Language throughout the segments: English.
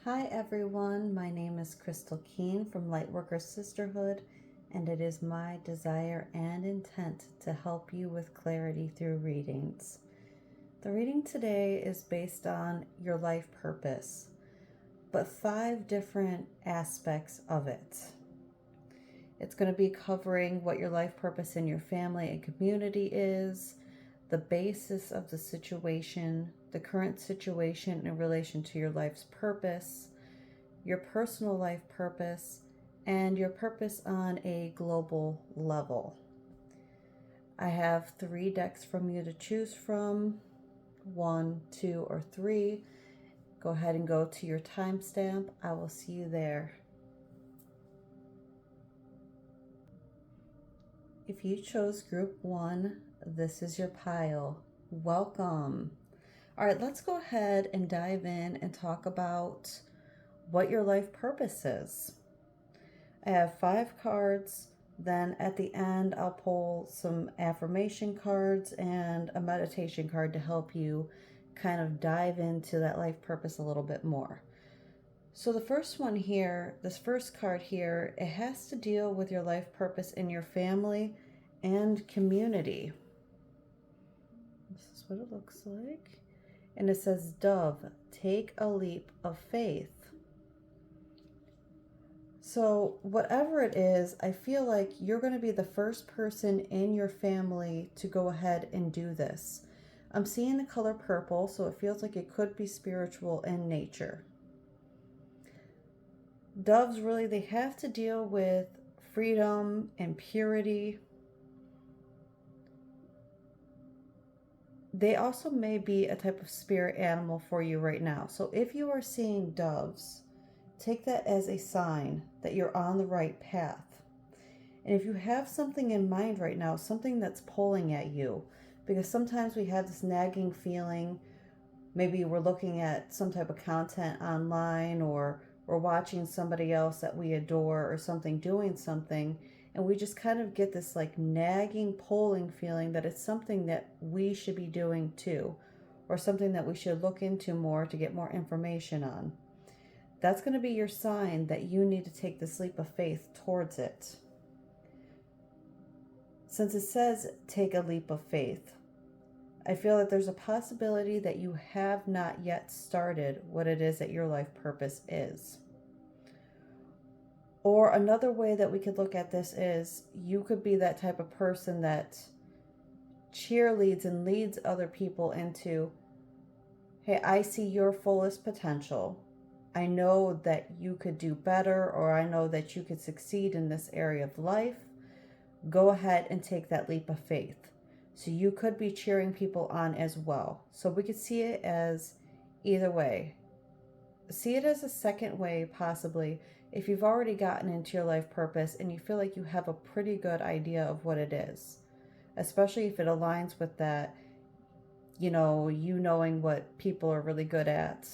Hi everyone, my name is Crystal Keen from Lightworker Sisterhood, and it is my desire and intent to help you with clarity through readings. The reading today is based on your life purpose, but 5 different aspects of it. It's going to be covering what your life purpose in your family and community is, the basis of the situation, the current situation in relation to your life's purpose, your personal life purpose, and your purpose on a global level. I have 3 decks from you to choose from, 1, 2, or 3. Go ahead and go to your timestamp. I will see you there. If you chose group 1, this is your pile. Welcome. All right, let's go ahead and dive in and talk about what your life purpose is. I have 5 cards. Then at the end, I'll pull some affirmation cards and a meditation card to help you kind of dive into that life purpose a little bit more. So the first one here, this first card here, it has to deal with your life purpose in your family and community. This is what it looks like. And it says, Dove, take a leap of faith. So whatever it is, I feel like you're going to be the first person in your family to go ahead and do this. I'm seeing the color purple, so it feels like it could be spiritual in nature. Doves, really, they have to deal with freedom and purity. They also may be a type of spirit animal for you right now. So if you are seeing doves, take that as a sign that you're on the right path. And if you have something in mind right now, something that's pulling at you, because sometimes we have this nagging feeling, maybe we're looking at some type of content online, or we're watching somebody else that we adore or something doing something, and we just kind of get this like nagging, pulling feeling that it's something that we should be doing too, or something that we should look into more to get more information on. That's going to be your sign that you need to take this leap of faith towards it. Since it says take a leap of faith, I feel that there's a possibility that you have not yet started what it is that your life purpose is. Or another way that we could look at this is you could be that type of person that cheerleads and leads other people into, hey, I see your fullest potential. I know that you could do better, or I know that you could succeed in this area of life. Go ahead and take that leap of faith. So you could be cheering people on as well. So we could see it as either way. See it as a second way, possibly, if you've already gotten into your life purpose and you feel like you have a pretty good idea of what it is. Especially if it aligns with that, you knowing what people are really good at,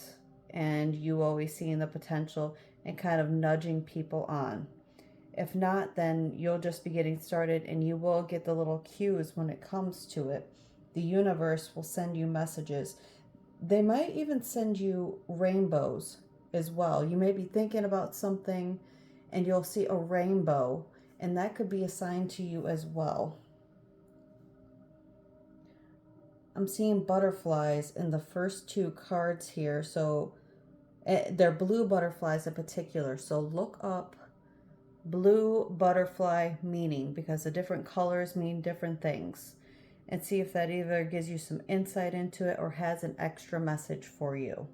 and you always seeing the potential and kind of nudging people on. If not, then you'll just be getting started, and you will get the little cues when it comes to it. The universe will send you messages. They might even send you rainbows as well. You may be thinking about something and you'll see a rainbow, and that could be a sign to you as well. I'm seeing butterflies in the first 2 cards here. So they're blue butterflies in particular. So look up blue butterfly meaning, because the different colors mean different things, and see if that either gives you some insight into it or has an extra message for you.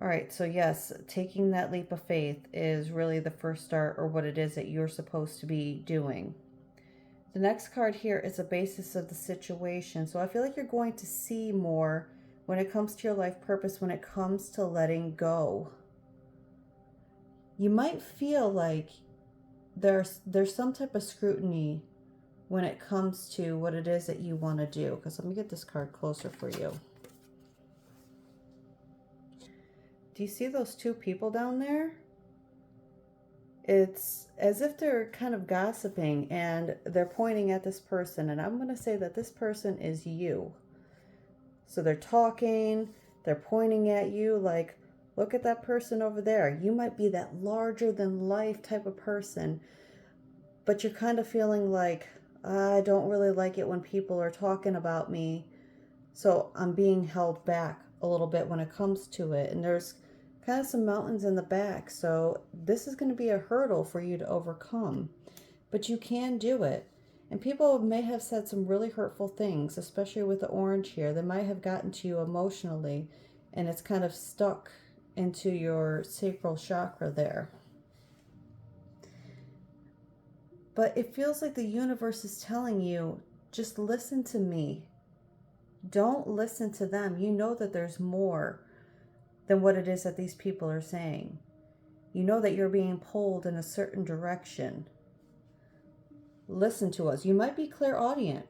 All right, so yes, taking that leap of faith is really the first start, or what it is that you're supposed to be doing. The next card here is the basis of the situation. So I feel like you're going to see more when it comes to your life purpose, when it comes to letting go. You might feel like there's some type of scrutiny when it comes to what it is that you want to do. Because let me get this card closer for you. Do you see those 2 people down there? It's as if they're kind of gossiping and they're pointing at this person. And I'm going to say that this person is you. So they're talking, They're pointing at you like, look at that person over there. You might be that larger than life type of person, but you're kind of feeling like, I don't really like it when people are talking about me, so I'm being held back a little bit when it comes to it. And there's kind of some mountains in the back, so this is going to be a hurdle for you to overcome, but you can do it. And people may have said some really hurtful things, especially with the orange here. They might have gotten to you emotionally, and it's kind of stuck into your sacral chakra there. But it feels like the universe is telling you, just listen to me. Don't listen to them. You know that there's more than what it is that these people are saying. You know that you're being pulled in a certain direction. Listen to us. You might be clairaudient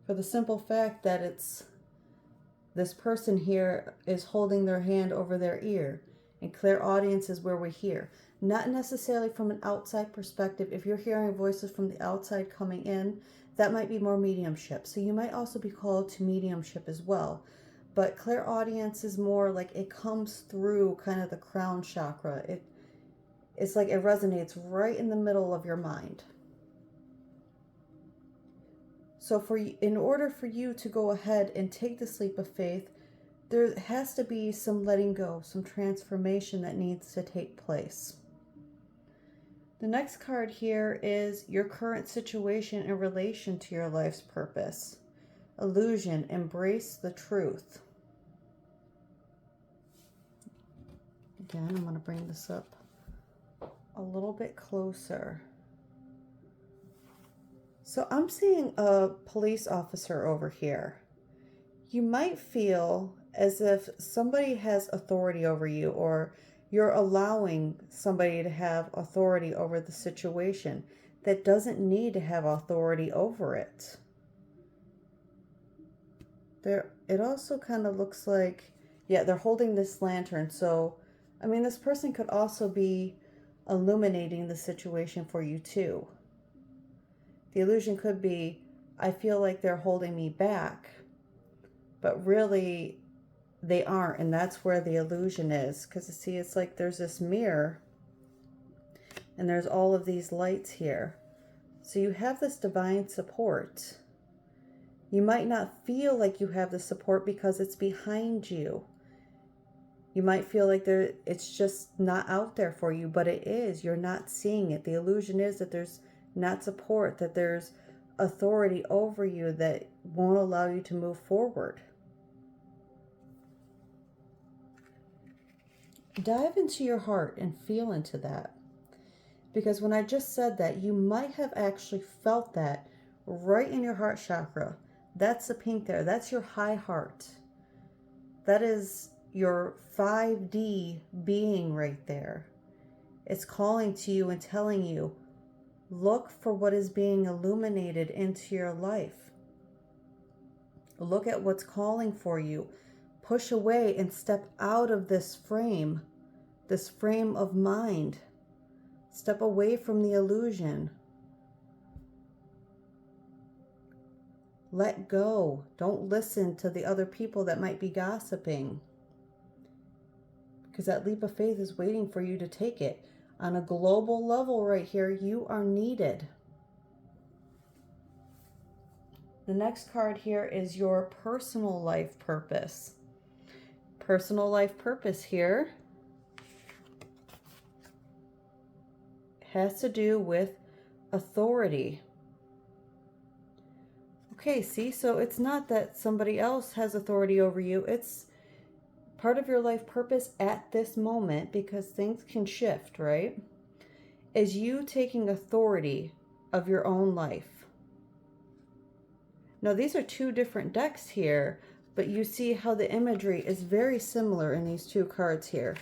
for the simple fact that it's this person here is holding their hand over their ear, and clairaudience is where we hear. Not necessarily from an outside perspective. If you're hearing voices from the outside coming in, that might be more mediumship. So you might also be called to mediumship as well. But clairaudience is more like it comes through kind of the crown chakra. It's like it resonates right in the middle of your mind. So in order for you to go ahead and take this leap of faith, there has to be some letting go, some transformation that needs to take place. The next card here is your current situation in relation to your life's purpose. Illusion, embrace the truth. Again, I'm going to bring this up a little bit closer. So I'm seeing a police officer over here. You might feel as if somebody has authority over you, or you're allowing somebody to have authority over the situation that doesn't need to have authority over it. It also kind of looks like, yeah, they're holding this lantern. So, I mean, this person could also be illuminating the situation for you too. The illusion could be, I feel like they're holding me back, but really they aren't. And that's where the illusion is. Because you see, it's like there's this mirror and there's all of these lights here. So you have this divine support. You might not feel like you have the support because it's behind you. You might feel like it's just not out there for you, but it is. You're not seeing it. The illusion is that there's not support, that there's authority over you that won't allow you to move forward. Dive into your heart and feel into that. Because when I just said that, you might have actually felt that right in your heart chakra. That's the pink there. That's your high heart. That is your 5D being right there. It's calling to you and telling you, look for what is being illuminated into your life. Look at what's calling for you. Push away and step out of this frame of mind. Step away from the illusion. Let go. Don't listen to the other people that might be gossiping. Because that leap of faith is waiting for you to take it. On a global level right here, you are needed. The next card here is your personal life purpose. Personal life purpose here has to do with authority. Okay, see, so it's not that somebody else has authority over you. It's part of your life purpose at this moment, because things can shift, right? Is you taking authority of your own life. Now, these are two different decks here, but you see how the imagery is very similar in these two cards here.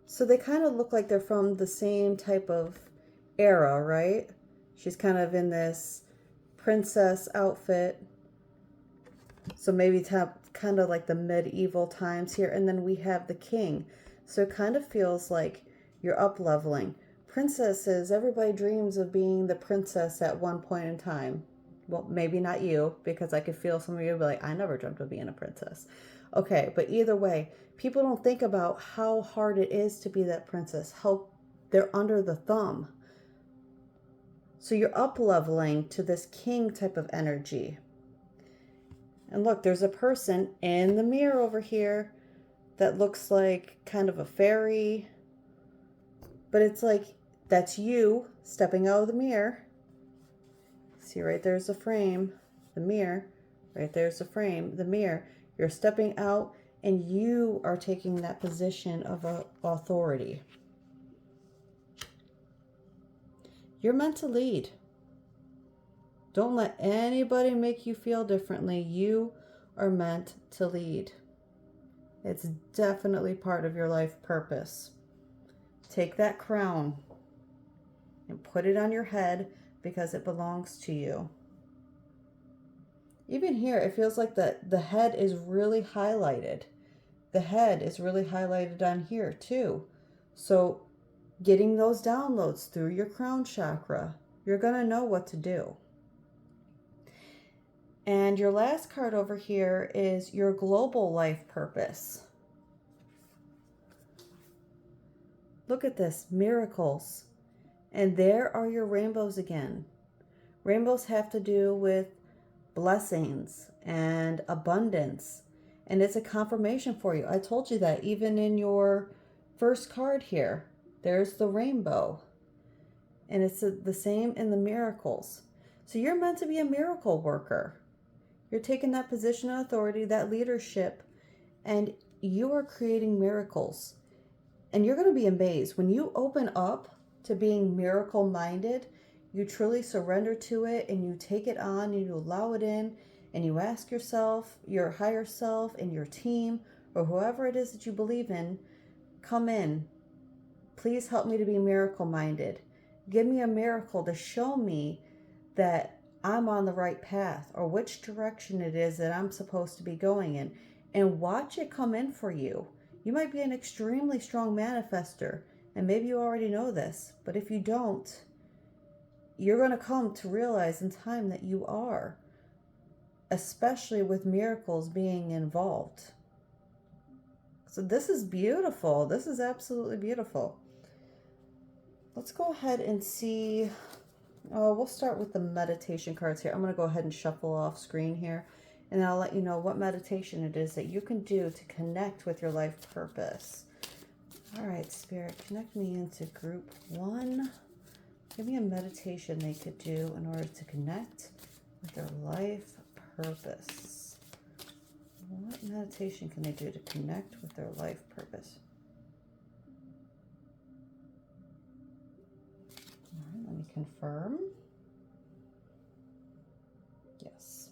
So they kind of look like they're from the same type of era, right? She's kind of in this princess outfit. So maybe kind of like the medieval times here. And then we have the king. So it kind of feels like you're up leveling. Princesses, everybody dreams of being the princess at one point in time, Well, maybe not you, because I could feel some of you be like, I never dreamt of being a princess. Okay, but either way, people don't think about how hard it is to be that princess, how they're under the thumb. So you're up leveling to this king type of energy. And look, there's a person in the mirror over here that looks like kind of a fairy. But it's like, that's you stepping out of the mirror. See, right there's the frame, the mirror. Right there's the frame, the mirror. You're stepping out and you are taking that position of authority. You're meant to lead. Don't let anybody make you feel differently. You are meant to lead. It's definitely part of your life purpose. Take that crown and put it on your head because it belongs to you. Even here, it feels like the head is really highlighted. The head is really highlighted on here too. So getting those downloads through your crown chakra, you're going to know what to do. And your last card over here is your global life purpose. Look at this, miracles. And there are your rainbows again. Rainbows have to do with blessings and abundance. And it's a confirmation for you. I told you that even in your first card here, there's the rainbow. And it's the same in the miracles. So you're meant to be a miracle worker. You're taking that position of authority, that leadership, and you are creating miracles. And you're going to be amazed. When you open up to being miracle-minded, you truly surrender to it and you take it on and you allow it in and you ask yourself, your higher self and your team or whoever it is that you believe in, come in. Please help me to be miracle-minded. Give me a miracle to show me that I'm on the right path or which direction it is that I'm supposed to be going in, and watch it come in for you. You might be an extremely strong manifester, and maybe you already know this, but if you don't, you're going to come to realize in time that you are, especially with miracles being involved. So this is beautiful. This is absolutely beautiful. Let's go ahead and see. We'll start with the meditation cards here. I'm going to go ahead and shuffle off screen here, and I'll let you know what meditation it is that you can do to connect with your life purpose. All right, Spirit, connect me into group 1. Give me a meditation they could do in order to connect with their life purpose. What meditation can they do to connect with their life purpose? Let me confirm. Yes.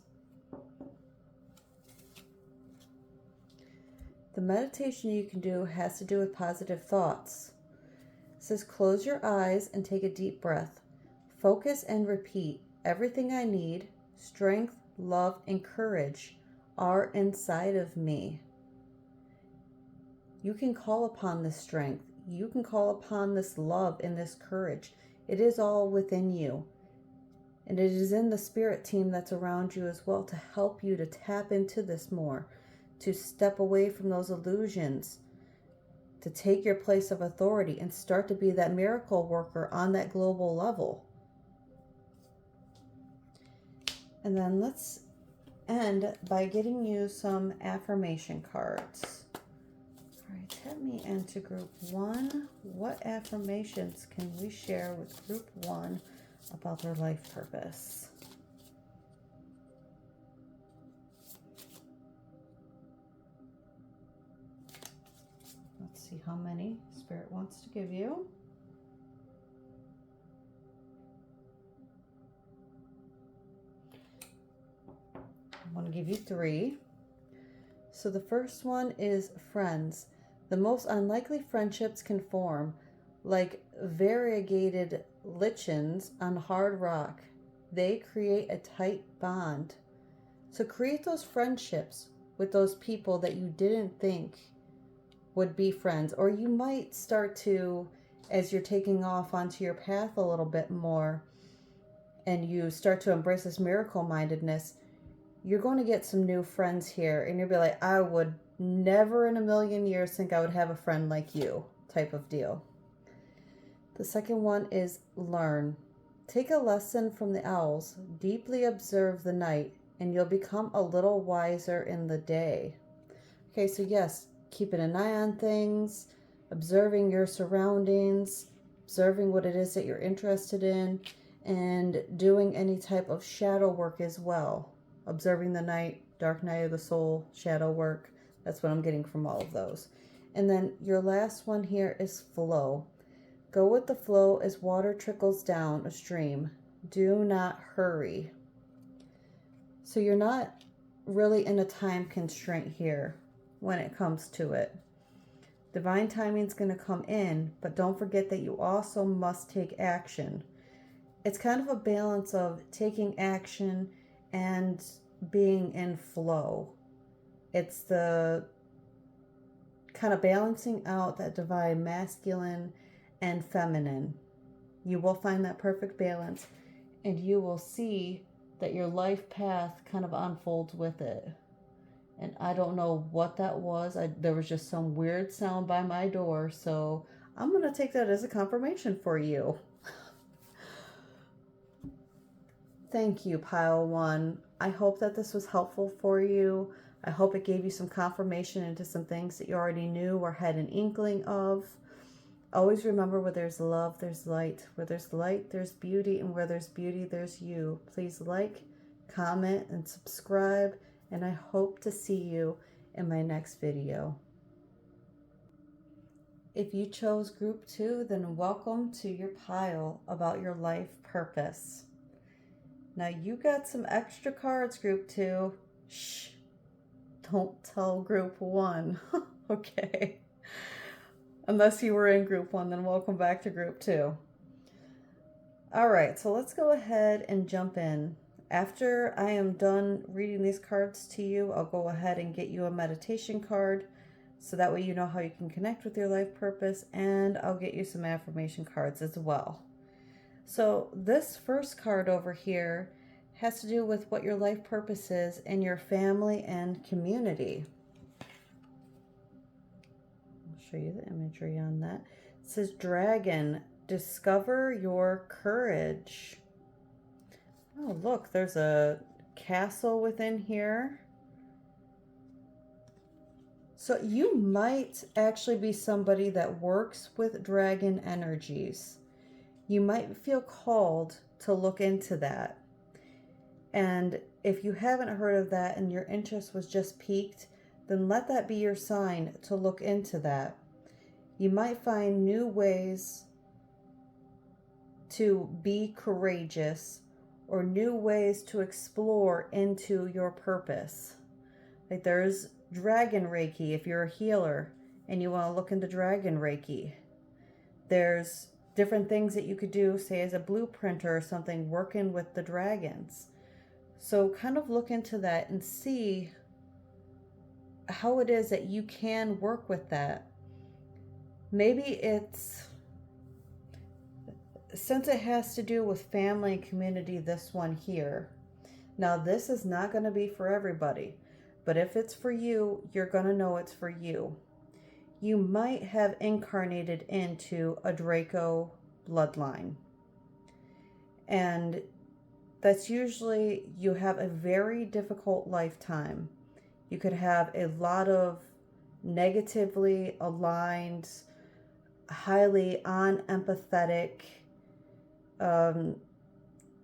The meditation you can do has to do with positive thoughts. It says, close your eyes and take a deep breath. Focus and repeat. Everything I need, strength, love, and courage are inside of me. You can call upon this strength. You can call upon this love and this courage. It is all within you. And it is in the spirit team that's around you as well to help you to tap into this more, to step away from those illusions, to take your place of authority and start to be that miracle worker on that global level. And then let's end by getting you some affirmation cards. All right, tap me into group 1. What affirmations can we share with group 1 about their life purpose? Let's see how many Spirit wants to give you. I want to give you 3. So the first one is friends. The most unlikely friendships can form like variegated lichens on hard rock. They create a tight bond. So create those friendships with those people that you didn't think would be friends, or you might start to, as you're taking off onto your path a little bit more and you start to embrace this miracle mindedness, you're going to get some new friends here, and you'll be like, I would never in a million years think I would have a friend like you, type of deal. The second one is learn. Take a lesson from the owls, deeply observe the night, and you'll become a little wiser in the day. Okay, so yes, keeping an eye on things, observing your surroundings, observing what it is that you're interested in, and doing any type of shadow work as well. Observing the night, dark night of the soul, shadow work. That's what I'm getting from all of those. And then your last one here is flow. Go with the flow as water trickles down a stream. Do not hurry. So you're not really in a time constraint here when it comes to it. Divine timing is going to come in, but don't forget that you also must take action. It's kind of a balance of taking action and being in flow. It's the kind of balancing out that divine masculine and feminine. You will find that perfect balance, and you will see that your life path kind of unfolds with it. And I don't know what that was. There was just some weird sound by my door, so I'm going to take that as a confirmation for you. Thank you, Pile 1. I hope that this was helpful for you. I hope it gave you some confirmation into some things that you already knew or had an inkling of. Always remember, where there's love, there's light. Where there's light, there's beauty. And where there's beauty, there's you. Please like, comment, and subscribe. And I hope to see you in my next video. If you chose group 2, then welcome to your pile about your life purpose. Now you got some extra cards, group 2. Shh. Don't tell group 1. Okay. Unless you were in group 1, then welcome back to group 2. All right, so let's go ahead and jump in. After I am done reading these cards to you, I'll go ahead and get you a meditation card, so that way you know how you can connect with your life purpose, and I'll get you some affirmation cards as well. So this first card over here has to do with what your life purpose is in your family and community. Show you the imagery on that. It says, Dragon, discover your courage. Oh, look, there's a castle within here. So you might actually be somebody that works with dragon energies. You might feel called to look into that. And if you haven't heard of that and your interest was just piqued, then let that be your sign to look into that. You might find new ways to be courageous, or new ways to explore into your purpose. Like there's Dragon Reiki if you're a healer and you want to look into Dragon Reiki. There's different things that you could do, say as a blueprinter or something, working with the dragons. So kind of look into that and see how it is that you can work with that. Maybe it's, since it has to do with family and community, this one here. Now this is not going to be for everybody, but if it's for you, you're going to know it's for you. You might have incarnated into a Draco bloodline. And that's usually, you have a very difficult lifetime. You could have a lot of negatively aligned, highly unempathetic,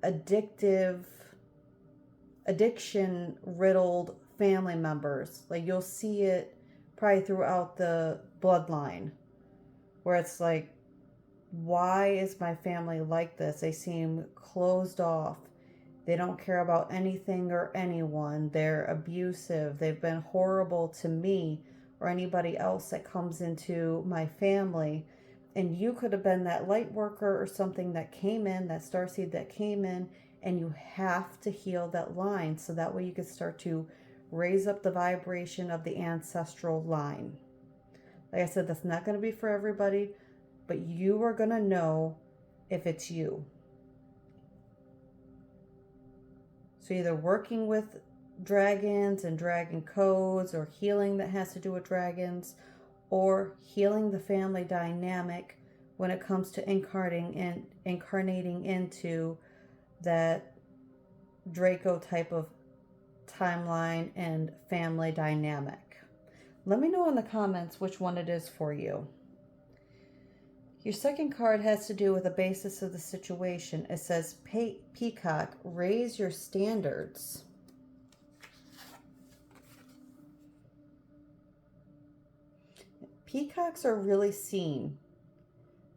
addiction-riddled family members. Like you'll see it probably throughout the bloodline, where it's like, why is my family like this? They seem closed off. They don't care about anything or anyone. They're abusive. They've been horrible to me or anybody else that comes into my family. And you could have been that light worker or something that came in, that starseed that came in, and you have to heal that line so that way you can start to raise up the vibration of the ancestral line. Like I said, that's not going to be for everybody, but you are going to know if it's you. So either working with dragons and dragon codes, or healing that has to do with dragons, or healing the family dynamic when it comes to incarnating into that Draco type of timeline and family dynamic. Let me know in the comments which one it is for you. Your second card has to do with the basis of the situation. It says, Peacock, raise your standards. Peacocks are really seen.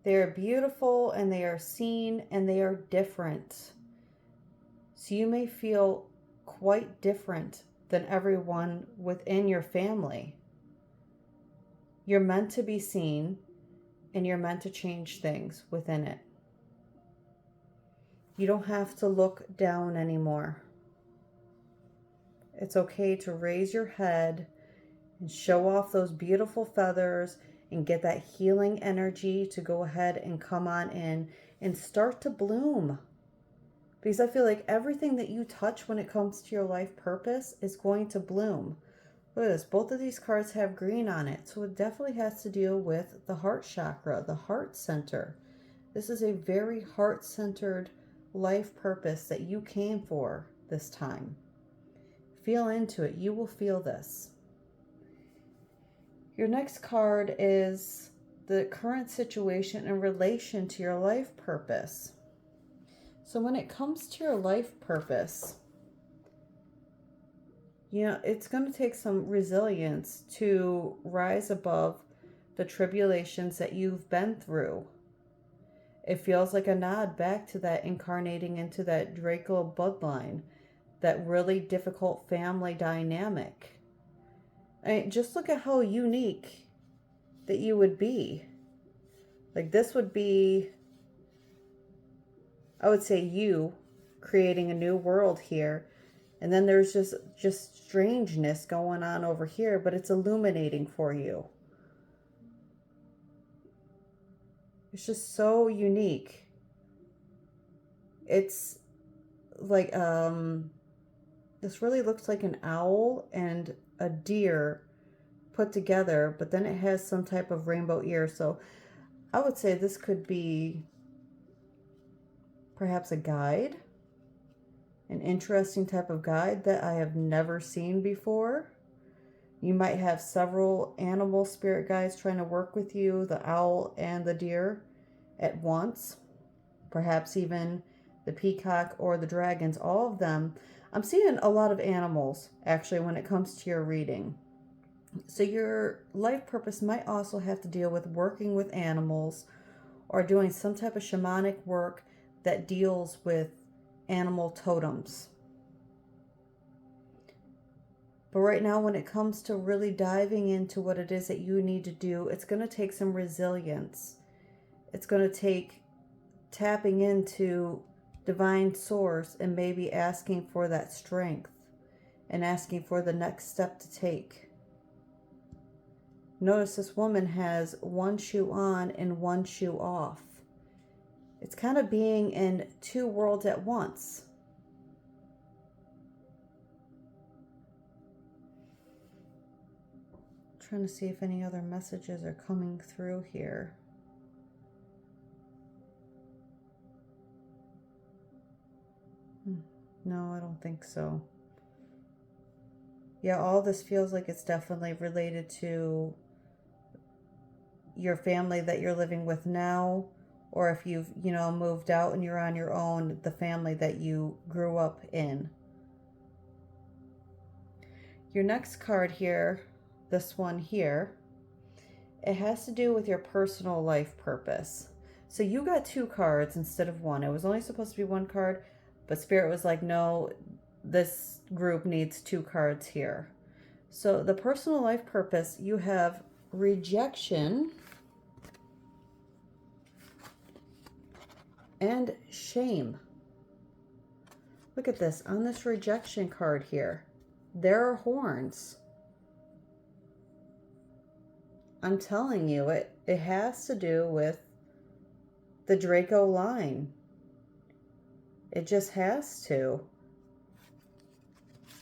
They are beautiful and they are seen and they are different. So you may feel quite different than everyone within your family. You're meant to be seen and you're meant to change things within it. You don't have to look down anymore. It's okay to raise your head and show off those beautiful feathers and get that healing energy to go ahead and come on in and start to bloom. Because I feel like everything that you touch when it comes to your life purpose is going to bloom. Look at this. Both of these cards have green on it. So it definitely has to deal with the heart chakra, the heart center. This is a very heart-centered life purpose that you came for this time. Feel into it. You will feel this. Your next card is the current situation in relation to your life purpose. So when it comes to your life purpose, it's going to take some resilience to rise above the tribulations that you've been through. It feels like a nod back to that incarnating into that Draco bloodline, that really difficult family dynamic. I mean, just look at how unique that you would be. Like, this would be, I would say, you creating a new world here. And then there's just strangeness going on over here, but it's illuminating for you. It's just so unique. It's like, this really looks like an owl and a deer put together, but then it has some type of rainbow ear. So I would say this could be perhaps a guide, an interesting type of guide that I have never seen before. You might have several animal spirit guides trying to work with you, the owl and the deer at once, perhaps even the peacock or the dragons, all of them. I'm seeing a lot of animals actually when it comes to your reading. So your life purpose might also have to deal with working with animals or doing some type of shamanic work that deals with animal totems. But right now, when it comes to really diving into what it is that you need to do, it's going to take some resilience. It's going to take tapping into divine source and maybe asking for that strength and asking for the next step to take. Notice this woman has one shoe on and one shoe off. It's kind of being in two worlds at once. Trying to see if any other messages are coming through here. No, I don't think so. Yeah, all this feels like it's definitely related to your family that you're living with now, or if you've, moved out and you're on your own, the family that you grew up in. Your next card here, this one here, it has to do with your personal life purpose. So you got two cards instead of one. It was only supposed to be one card, but Spirit was like, no, this group needs two cards here. So the personal life purpose, you have rejection and shame. Look at this. On this rejection card here, there are horns. I'm telling you, it has to do with the Draco line. It just has to.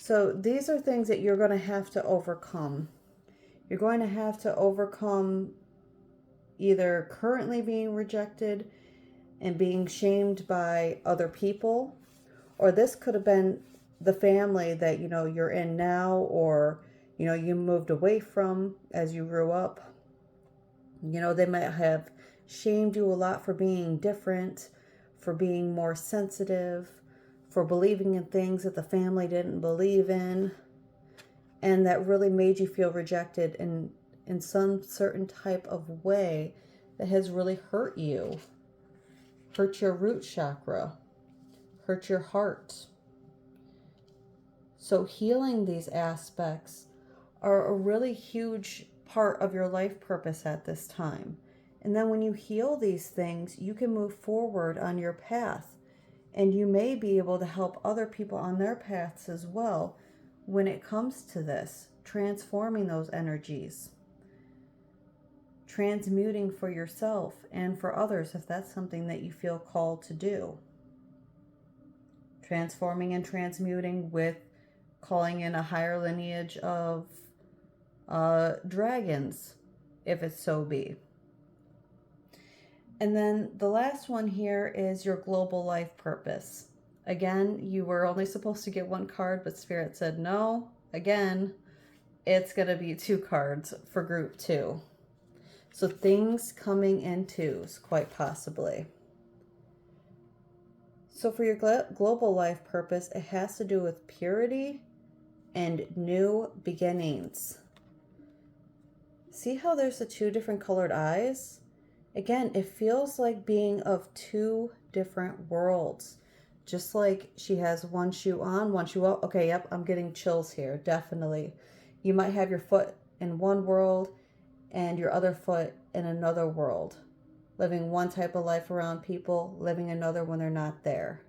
So these are things that you're going to have to overcome. You're going to have to overcome either currently being rejected and being shamed by other people, or this could have been the family that, you know, you're in now, or, you know, you moved away from as you grew up. You know, they might have shamed you a lot for being different, for being more sensitive, for believing in things that the family didn't believe in, and that really made you feel rejected in some certain type of way that has really hurt you, hurt your root chakra, hurt your heart. So healing these aspects are a really huge part of your life purpose at this time. And then when you heal these things, you can move forward on your path. And you may be able to help other people on their paths as well when it comes to this, transforming those energies, transmuting for yourself and for others if that's something that you feel called to do. Transforming and transmuting with calling in a higher lineage of dragons, if it so be. And then the last one here is your global life purpose. Again, you were only supposed to get one card, but Spirit said no. Again, it's going to be 2 cards for group 2. So things coming in twos, quite possibly. So for your global life purpose, it has to do with purity and new beginnings. See how there's the 2 different colored eyes? Again, it feels like being of 2 different worlds. Just like she has one shoe on, one shoe off. Okay, yep, I'm getting chills here, definitely. You might have your foot in one world and your other foot in another world. Living one type of life around people, living another when they're not there.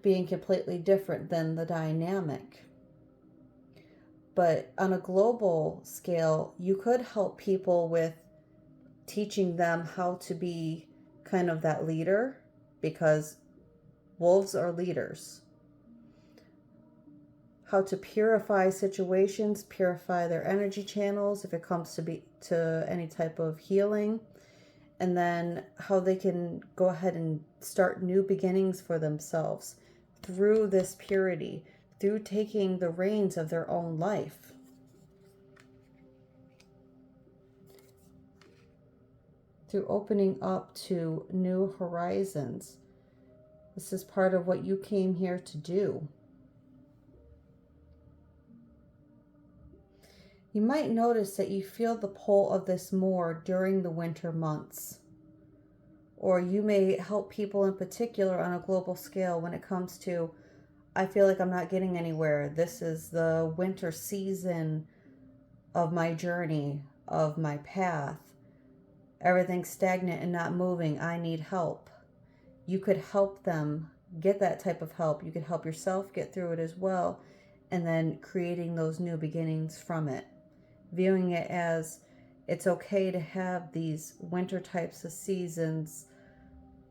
Being completely different than the dynamic. But on a global scale, you could help people with teaching them how to be kind of that leader, because wolves are leaders. How to purify situations, purify their energy channels if it comes to any type of healing, and then how they can go ahead and start new beginnings for themselves through this purity, through taking the reins of their own life. Through opening up to new horizons. This is part of what you came here to do. You might notice that you feel the pull of this more during the winter months. Or you may help people in particular on a global scale when it comes to, I feel like I'm not getting anywhere. This is the winter season of my journey, of my path. Everything's stagnant and not moving. I need help. You could help them get that type of help. You could help yourself get through it as well. And then creating those new beginnings from it. Viewing it as it's okay to have these winter types of seasons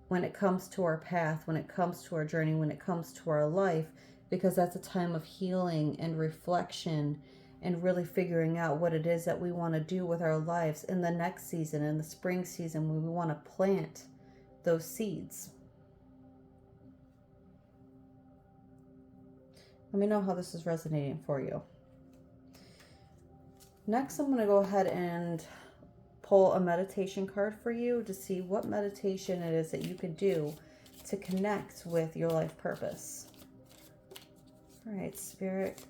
when it comes to our path, when it comes to our journey, when it comes to our life, because that's a time of healing and reflection and really figuring out what it is that we want to do with our lives in the next season, in the spring season, when we want to plant those seeds. Let me know how this is resonating for you. Next, I'm going to go ahead and pull a meditation card for you to see what meditation it is that you can do to connect with your life purpose. All right, Spirit,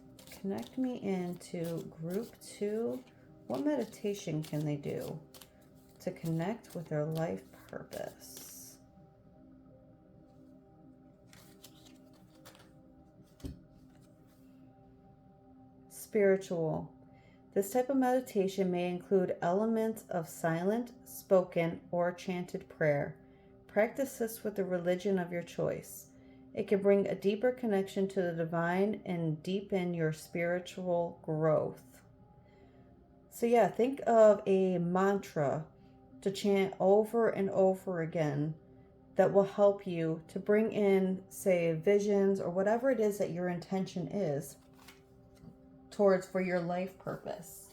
connect me into group 2. What meditation can they do to connect with their life purpose? Spiritual. This type of meditation may include elements of silent, spoken, or chanted prayer. Practice this with the religion of your choice. It can bring a deeper connection to the divine and deepen your spiritual growth. So yeah, think of a mantra to chant over and over again that will help you to bring in, say, visions or whatever it is that your intention is towards for your life purpose.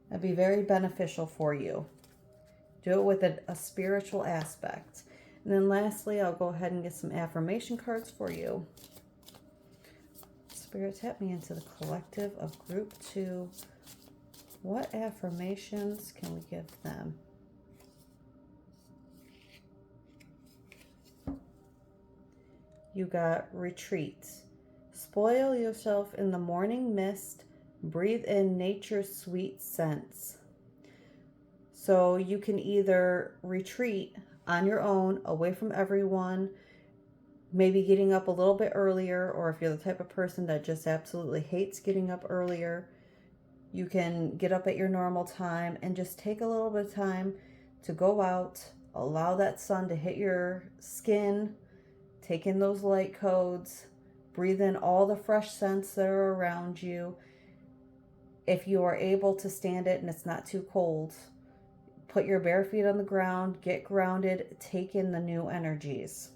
That'd be very beneficial for you. Do it with a spiritual aspect. And then lastly, I'll go ahead and get some affirmation cards for you. Spirit, tap me into the collective of group 2. What affirmations can we give them? You got retreat. Spoil yourself in the morning mist. Breathe in nature's sweet scents. So you can either retreat on your own, away from everyone, maybe getting up a little bit earlier, or if you're the type of person that just absolutely hates getting up earlier, you can get up at your normal time and just take a little bit of time to go out, allow that sun to hit your skin, take in those light codes, breathe in all the fresh scents that are around you. If you are able to stand it and it's not too cold, put your bare feet on the ground, get grounded, take in the new energies.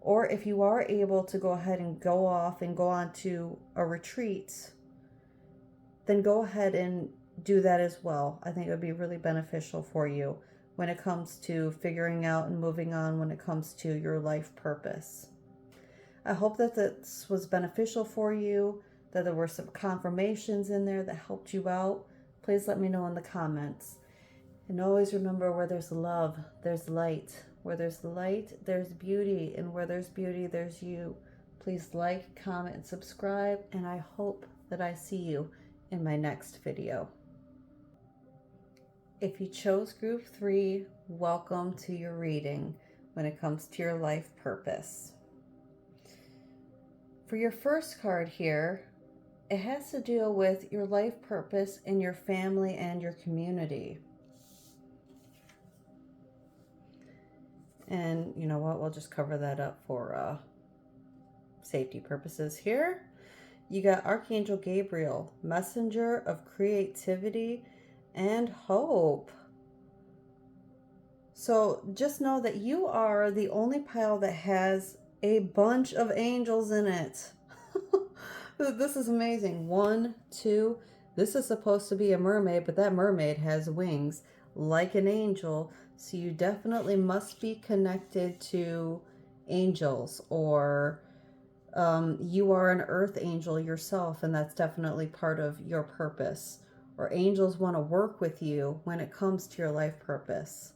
Or if you are able to go ahead and go off and go on to a retreat, then go ahead and do that as well. I think it would be really beneficial for you when it comes to figuring out and moving on when it comes to your life purpose. I hope that this was beneficial for you, that there were some confirmations in there that helped you out. Please let me know in the comments. And always remember, where there's love, there's light. Where there's light, there's beauty. And where there's beauty, there's you. Please like, comment, and subscribe. And I hope that I see you in my next video. If you chose group 3, welcome to your reading when it comes to your life purpose. For your first card here, it has to deal with your life purpose in your family and your community. And you know what? We'll just cover that up for safety purposes here. You got Archangel Gabriel, messenger of creativity and hope. So just know that you are the only pile that has a bunch of angels in it. This is amazing. 1, 2. This is supposed to be a mermaid, but that mermaid has wings like an angel. So you definitely must be connected to angels, or you are an earth angel yourself, and that's definitely part of your purpose. Or angels want to work with you when it comes to your life purpose.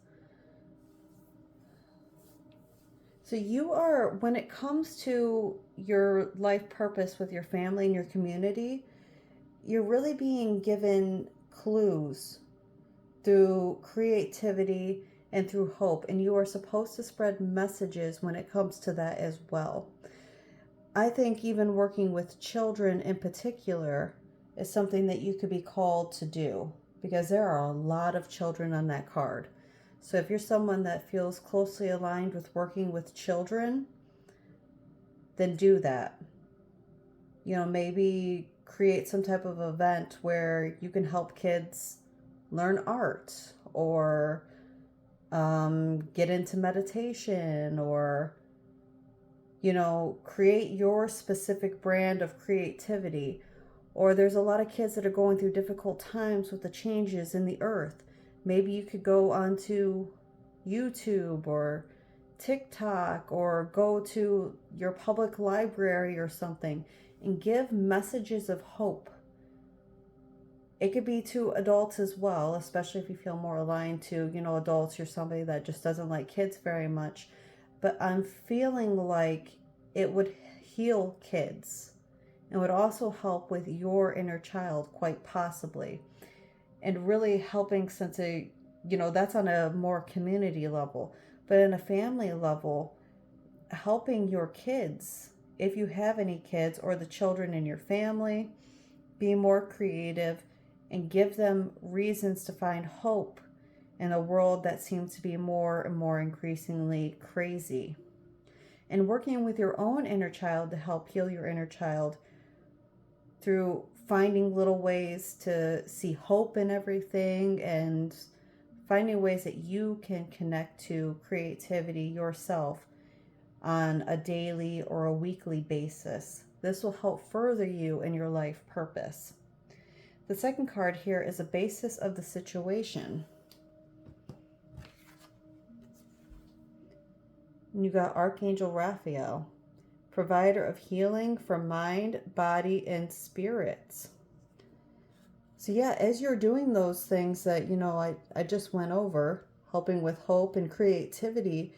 So you are, when it comes to your life purpose with your family and your community, you're really being given clues through creativity and through hope. And you are supposed to spread messages when it comes to that as well. I think even working with children in particular is something that you could be called to do, because there are a lot of children on that card. So if you're someone that feels closely aligned with working with children, then do that. You know, maybe create some type of event where you can help kids learn art, or get into meditation, or, you know, create your specific brand of creativity. Or there's a lot of kids that are going through difficult times with the changes in the earth. Maybe you could go onto YouTube or TikTok, or go to your public library or something and give messages of hope. It could be to adults as well, especially if you feel more aligned to, you know, adults. You're somebody that just doesn't like kids very much. But I'm feeling like it would heal kids and would also help with your inner child, quite possibly. And really helping, since that's on a more community level. But in a family level, helping your kids, if you have any kids, or the children in your family, be more creative and give them reasons to find hope in a world that seems to be more and more increasingly crazy. And working with your own inner child to help heal your inner child through finding little ways to see hope in everything, and finding ways that you can connect to creativity yourself on a daily or a weekly basis. This will help further you in your life purpose. The second card here is a basis of the situation. You got Archangel Raphael, provider of healing for mind, body, and spirits. So yeah, as you're doing those things that, I just went over, helping with hope and creativity,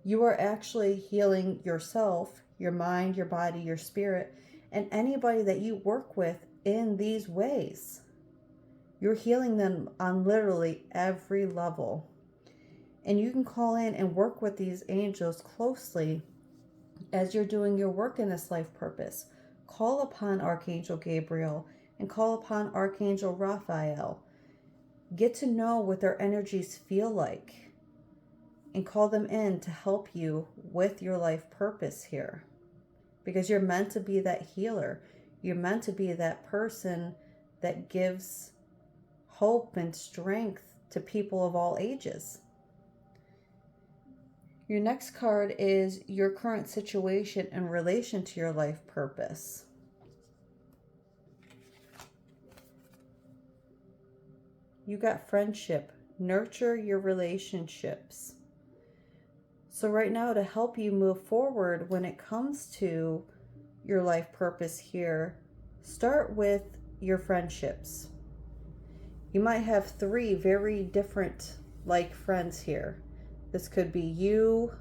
you are actually healing yourself, your mind, your body, your spirit, and anybody that you work with in these ways. You're healing them on literally every level. And you can call in and work with these angels closely as you're doing your work in this life purpose. Call upon Archangel Gabriel and call upon Archangel Raphael. Get to know what their energies feel like and call them in to help you with your life purpose here. Because you're meant to be that healer. You're meant to be that person that gives hope and strength to people of all ages. Your next card is your current situation in relation to your life purpose. You got friendship. Nurture your relationships. So right now, to help you move forward when it comes to your life purpose here, start with your friendships. You might have 3 very different friends here. This could be you,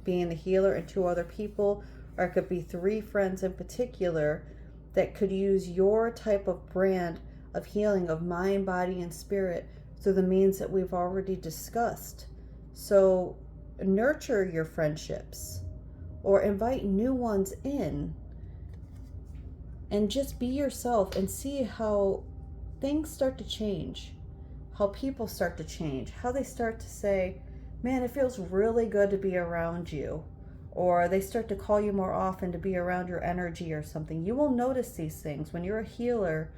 being the healer and 2 other people, or it could be 3 friends in particular that could use your type of brand of healing of mind, body, and spirit through the means that we've already discussed. So nurture your friendships or invite new ones in and just be yourself and see how things start to change, how people start to change, how they start to say, man, it feels really good to be around you, or they start to call you more often to be around your energy or something. You will notice these things. When you're a healer,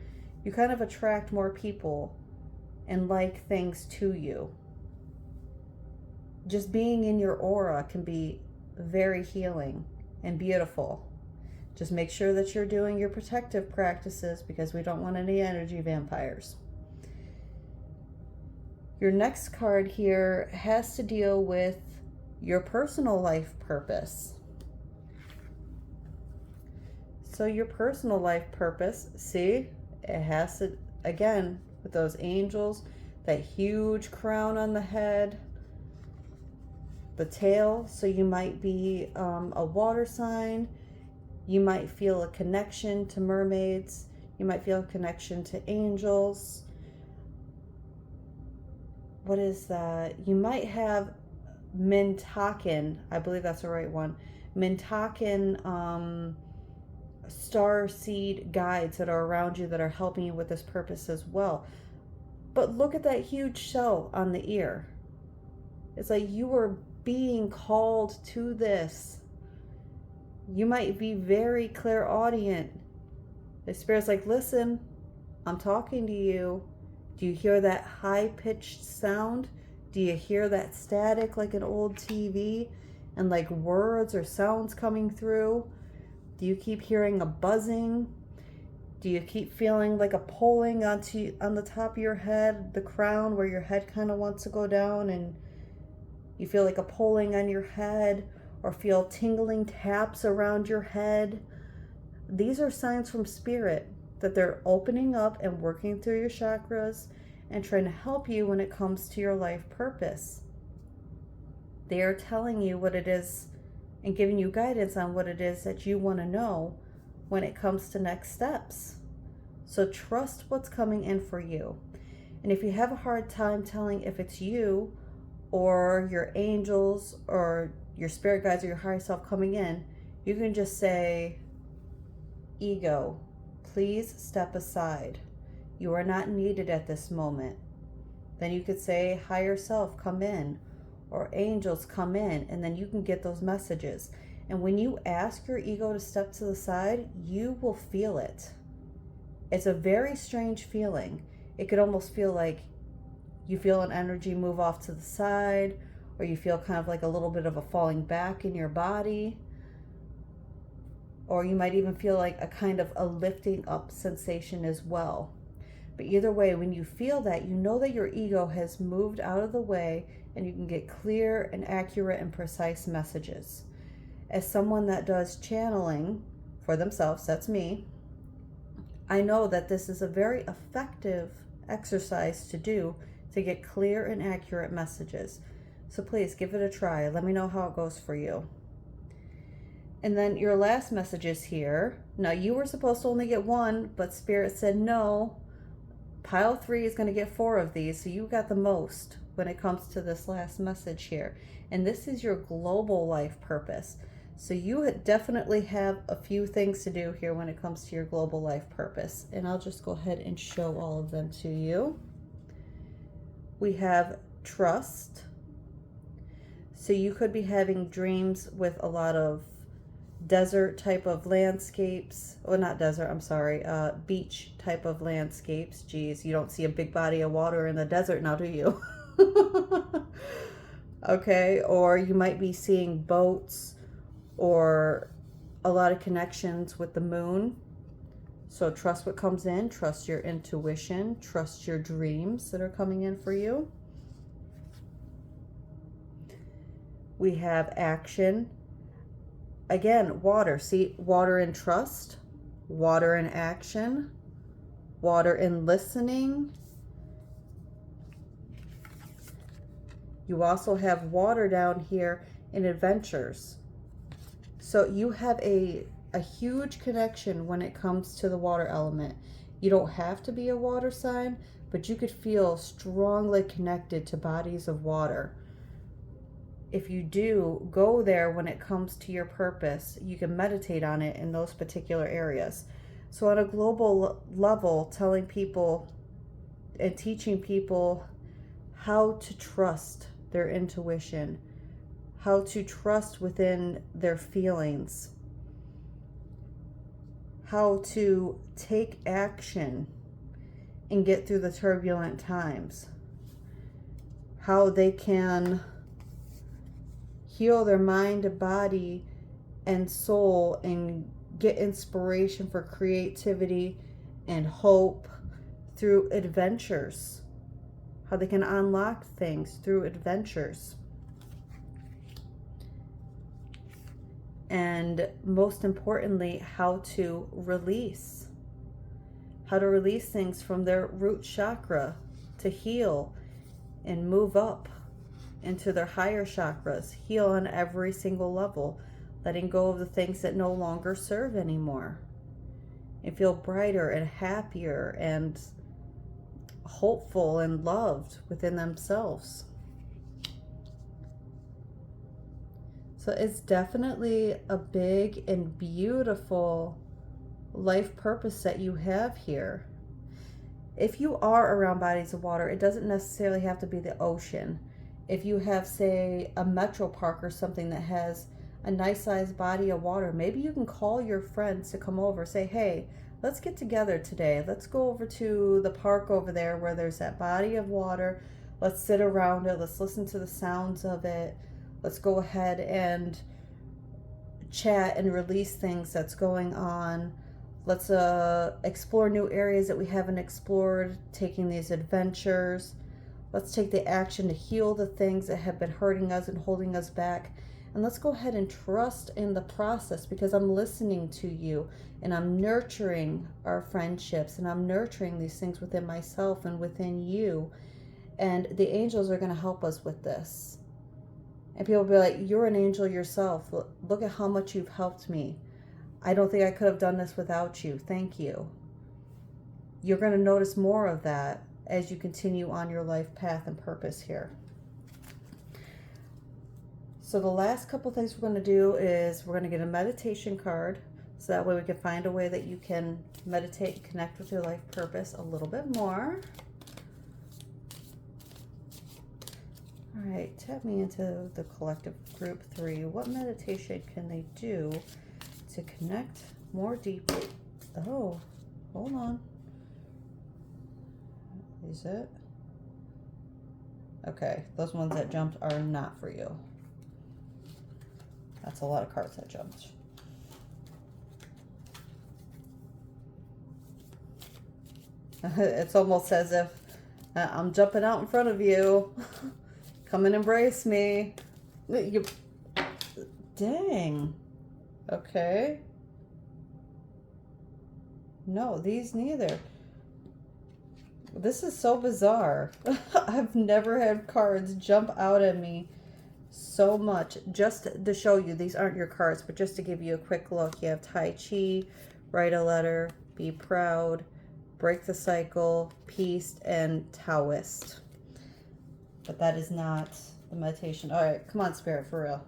you kind of attract more people and like things to you. Just being in your aura can be very healing and beautiful. Just make sure that you're doing your protective practices because we don't want any energy vampires. Your next card here has to deal with your personal life purpose. So your personal life purpose, see, it has to, again, with those angels, that huge crown on the head, the tail. So you might be a water sign. You might feel a connection to mermaids. You might feel a connection to angels. What is that? You might have Mintakan, I believe that's the right one. Mintakan star seed guides that are around you that are helping you with this purpose as well. But look at that huge shell on the ear. It's like you are being called to this. You might be very clairaudient. The Spirit's like, listen, I'm talking to you. Do you hear that high-pitched sound? Do you hear that static like an old TV and like words or sounds coming through? Do you keep hearing a buzzing? Do you keep feeling like a pulling on the top of your head, the crown where your head kind of wants to go down, and you feel like a pulling on your head, or feel tingling taps around your head? These are signs from Spirit that they're opening up and working through your chakras and trying to help you when it comes to your life purpose. They are telling you what it is and giving you guidance on what it is that you want to know when it comes to next steps. So trust what's coming in for you. And if you have a hard time telling if it's you or your angels or your spirit guides or your higher self coming in, you can just say, ego, please step aside. You are not needed at this moment. Then you could say, higher self, come in, or angels, come in, and then you can get those messages. And when you ask your ego to step to the side, you will feel it. It's a very strange feeling. It could almost feel like You feel an energy move off to the side, or you feel kind of like a little bit of a falling back in your body. Or you might even feel like a kind of a lifting up sensation as well. But either way, when you feel that, you know that your ego has moved out of the way and you can get clear and accurate and precise messages. As someone that does channeling for themselves, that's me, I know that this is a very effective exercise to do to get clear and accurate messages. So please give it a try. Let me know how it goes for you. And then your last message is here. Now you were supposed to only get one, but Spirit said no. Pile 3 is going to get 4 of these, so you got the most when it comes to this last message here. And this is your global life purpose. So you definitely have a few things to do here when it comes to your global life purpose. And I'll just go ahead and show all of them to you. We have trust. So you could be having dreams with a lot of desert type of landscapes. Well, not desert, I'm sorry. Beach type of landscapes. Geez, you don't see a big body of water in the desert now, do you? Okay, or you might be seeing boats or a lot of connections with the moon. So trust what comes in, trust your intuition, trust your dreams that are coming in for you. We have action. Again, water. See, water in trust, water in action, water in listening. You also have water down here in adventures. So you have a huge connection when it comes to the water element. You don't have to be a water sign, but you could feel strongly connected to bodies of water. If you do, go there when it comes to your purpose. You can meditate on it in those particular areas. So on a global level, telling people and teaching people how to trust their intuition, how to trust within their feelings, how to take action and get through the turbulent times, how they can heal their mind, body, and soul and get inspiration for creativity and hope through adventures, how they can unlock things through adventures. And most importantly, how to release things from their root chakra to heal and move up into their higher chakras, heal on every single level, letting go of the things that no longer serve anymore, and feel brighter and happier and hopeful and loved within themselves. So it's definitely a big and beautiful life purpose that you have here. If you are around bodies of water, it doesn't necessarily have to be the ocean. If you have, say, a metro park or something that has a nice sized body of water, maybe you can call your friends to come over. Say, hey, let's get together today. Let's go over to the park over there where there's that body of water. Let's sit around it. Let's listen to the sounds of it. Let's go ahead and chat and release things that's going on. Let's explore new areas that we haven't explored, taking these adventures. Let's take the action to heal the things that have been hurting us and holding us back. And let's go ahead and trust in the process, because I'm listening to you and I'm nurturing our friendships and I'm nurturing these things within myself and within you. And the angels are going to help us with this. And people will be like, you're an angel yourself. Look at how much you've helped me. I don't think I could have done this without you. Thank you. You're going to notice more of that as you continue on your life path and purpose here. So the last couple things we're going to do is we're going to get a meditation card. So that way we can find a way that you can meditate and connect with your life purpose a little bit more. All right, tap me into the collective group 3. What meditation can they do to connect more deeply? Oh, hold on. Is it? Okay, those ones that jumped are not for you. That's a lot of cards that jumped. It's almost as if I'm jumping out in front of you. Come and embrace me. You... Dang. Okay. No, these neither. This is so bizarre. I've never had cards jump out at me so much. Just to show you, these aren't your cards, but just to give you a quick look. You have Tai Chi, write a letter, be proud, break the cycle, peace, and Taoist. But that is not the meditation. All right, come on, Spirit, for real.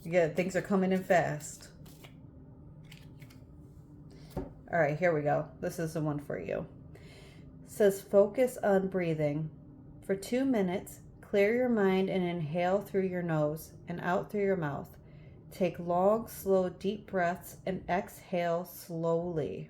Yeah, things are coming in fast. All right, here we go. This is the one for you. It says, focus on breathing. For 2 minutes, clear your mind and inhale through your nose and out through your mouth. Take long, slow, deep breaths and exhale slowly.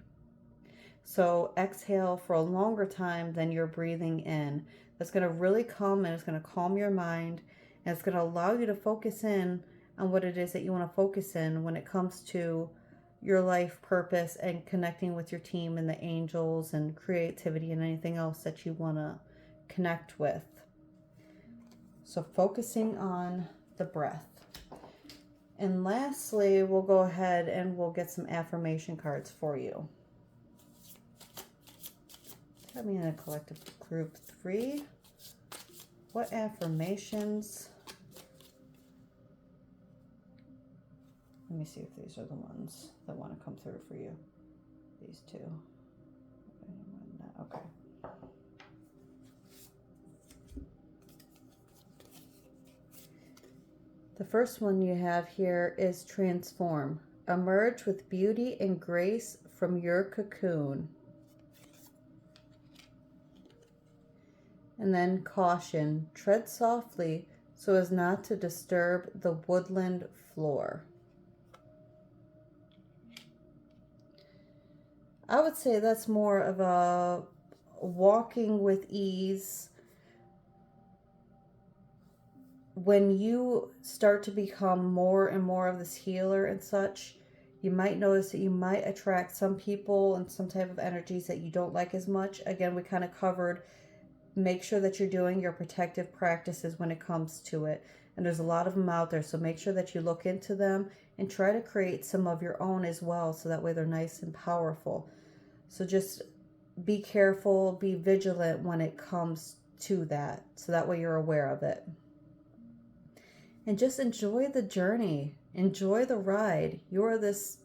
So exhale for a longer time than you're breathing in. That's going to really calm, and it's going to calm your mind, and it's going to allow you to focus in on what it is that you want to focus in when it comes to your life purpose and connecting with your team and the angels and creativity and anything else that you want to connect with. So focusing on the breath. And lastly, we'll go ahead and we'll get some affirmation cards for you. Put me in a collective group 3. What affirmations? Let me see if these are the ones that want to come through for you. These two. Okay. The first one you have here is transform. Emerge with beauty and grace from your cocoon. And then caution. Tread softly so as not to disturb the woodland floor. I would say that's more of a walking with ease. When you start to become more and more of this healer and such, you might notice that you might attract some people and some type of energies that you don't like as much. Again, we kind of covered, make sure that you're doing your protective practices when it comes to it. And there's a lot of them out there, so make sure that you look into them and try to create some of your own as well, so that way they're nice and powerful. So just be careful, be vigilant when it comes to that, so that way you're aware of it. And just enjoy the journey. Enjoy the ride. You're this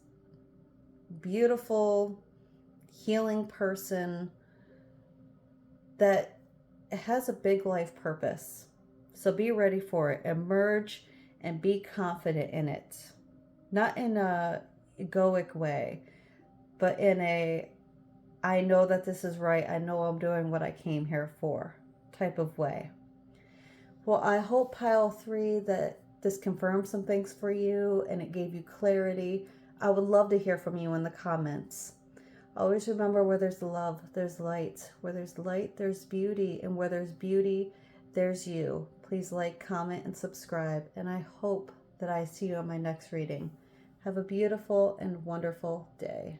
beautiful, healing person that has a big life purpose. So be ready for it. Emerge and be confident in it. Not in a egoic way, but in a, I know that this is right, I know I'm doing what I came here for type of way. Well, I hope pile 3 that this confirmed some things for you and it gave you clarity. I would love to hear from you in the comments. Always remember, where there's love, there's light. Where there's light, there's beauty. And where there's beauty, there's you. Please like, comment, and subscribe. And I hope that I see you on my next reading. Have a beautiful and wonderful day.